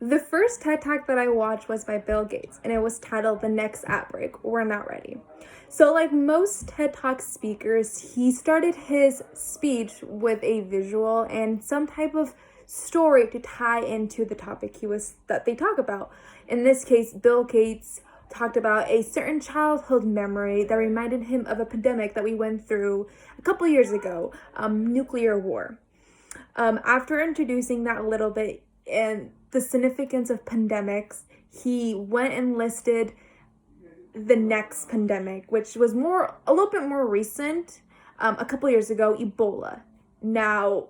The first TED Talk that I watched was by Bill Gates, and it was titled The Next Outbreak, We're Not Ready. So, like most TED Talk speakers, he started his speech with a visual and some type of story to tie into the topic that they talk about. In this case, Bill Gates talked about a certain childhood memory that reminded him of a pandemic that we went through a couple years ago, nuclear war. After introducing that a little bit and the significance of pandemics, he went and listed the next pandemic, which was a little bit more recent, a couple years ago, Ebola. Now,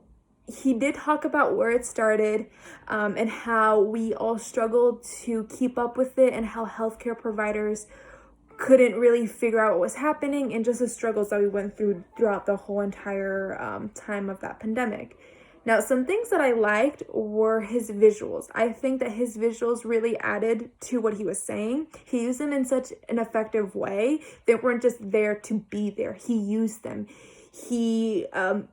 he did talk about where it started, and how we all struggled to keep up with it, and how healthcare providers couldn't really figure out what was happening, and just the struggles that we went through throughout the whole entire time of that pandemic. Now, some things that I liked were his visuals. I think that his visuals really added to what he was saying. He used them in such an effective way. They weren't just there to be there. He used them. He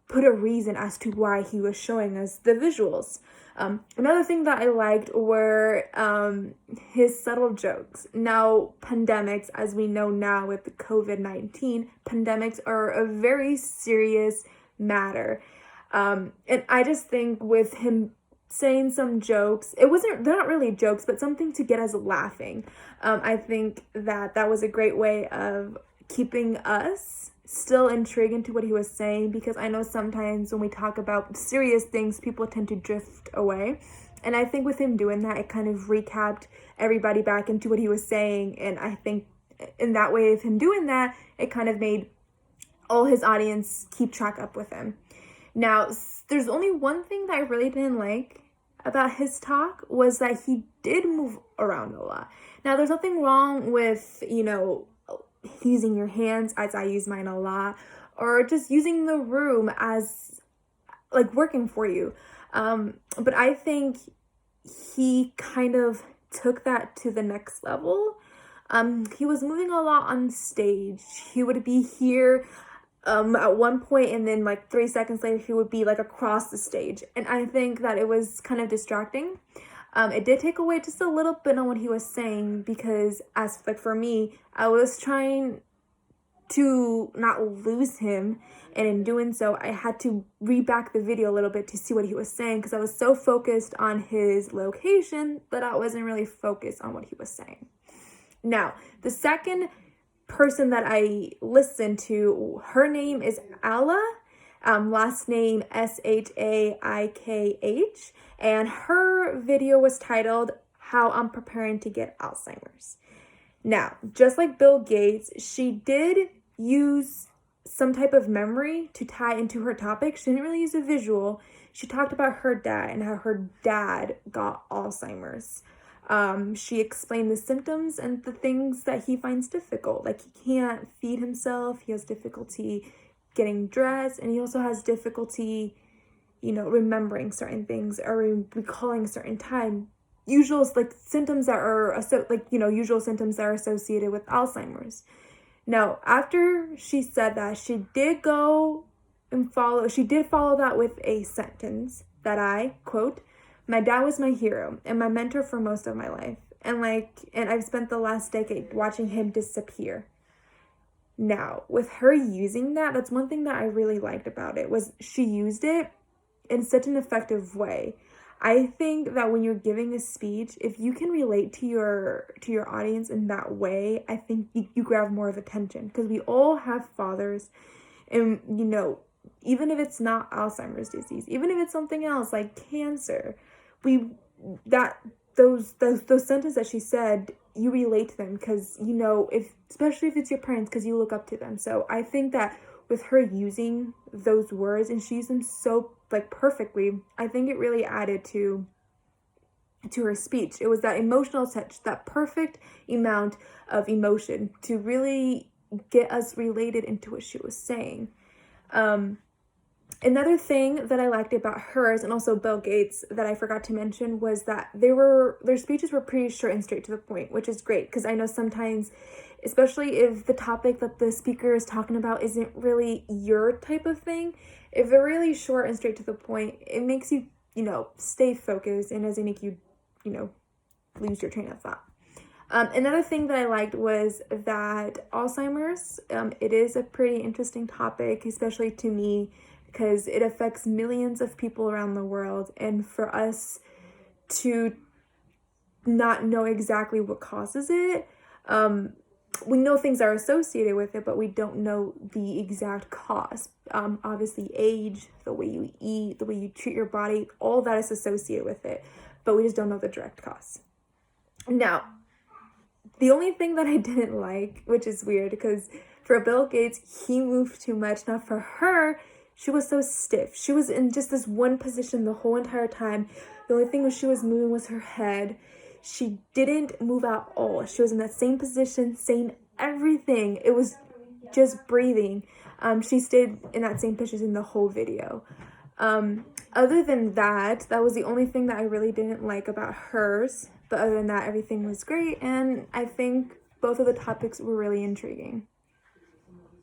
put a reason as to why he was showing us the visuals. Another thing that I liked were his subtle jokes. Now, pandemics, as we know now with the COVID-19, pandemics are a very serious matter. And I just think with him saying some jokes, they're not really jokes, but something to get us laughing. I think that was a great way of keeping us still intrigued into what he was saying, because I know sometimes when we talk about serious things, people tend to drift away. And I think with him doing that, it kind of recapped everybody back into what he was saying. And I think in that way of him doing that, it kind of made all his audience keep track up with him. Now, there's only one thing that I really didn't like about his talk, was that he did move around a lot. Now, there's nothing wrong with, using your hands, as I use mine a lot, or just using the room as like working for you. But I think he kind of took that to the next level. He was moving a lot on stage. He would be here at one point, and then like 3 seconds later he would be like across the stage, and I think that it was kind of distracting. It did take away just a little bit on what he was saying, because as like for me, I was trying to not lose him, and in doing so I had to reback the video a little bit to see what he was saying, because I was so focused on his location that I wasn't really focused on what he was saying. Now, the second person that I listened to, her name is Alla, last name Shaikh, and her video was titled How I'm Preparing to Get Alzheimer's. Now, just like Bill Gates, she did use some type of memory to tie into her topic. She didn't really use a visual. She talked about her dad and how her dad got Alzheimer's. She explained the symptoms and the things that he finds difficult. Like, he can't feed himself, he has difficulty getting dressed, and he also has difficulty, remembering certain things or recalling certain time. Usual symptoms that are usual symptoms that are associated with Alzheimer's. Now, after she said that, she did follow that with a sentence that I quote, "My dad was my hero and my mentor for most of my life. And I've spent the last decade watching him disappear." Now, with her using that, that's one thing that I really liked about it, was she used it in such an effective way. I think that when you're giving a speech, if you can relate to your audience in that way, I think you grab more of attention, because we all have fathers, and even if it's not Alzheimer's disease, even if it's something else like cancer, those sentences that she said, you relate to them, because especially if it's your parents, because you look up to them. So I think that with her using those words, and she used them so perfectly, I think it really added to her speech. It was that emotional touch, that perfect amount of emotion to really get us related into what she was saying. Another thing that I liked about hers, and also Bill Gates, that I forgot to mention, was that their speeches were pretty short and straight to the point, which is great, because I know sometimes, especially if the topic that the speaker is talking about isn't really your type of thing, if they're really short and straight to the point, it makes you, stay focused, and doesn't make you lose your train of thought. Another thing that I liked was that Alzheimer's, it is a pretty interesting topic, especially to me, because it affects millions of people around the world. And for us to not know exactly what causes it, we know things are associated with it, but we don't know the exact cause. Obviously, age, the way you eat, the way you treat your body, all that is associated with it, but we just don't know the direct cause. Now, the only thing that I didn't like, which is weird because for Bill Gates, he moved too much. Now for her, she was so stiff. She was in just this one position the whole entire time. The only thing she was moving was her head. She didn't move at all. She was in that same position, saying everything. It was just breathing. She stayed in that same position the whole video. Other than that, that was the only thing that I really didn't like about hers. But other than that, everything was great. And I think both of the topics were really intriguing.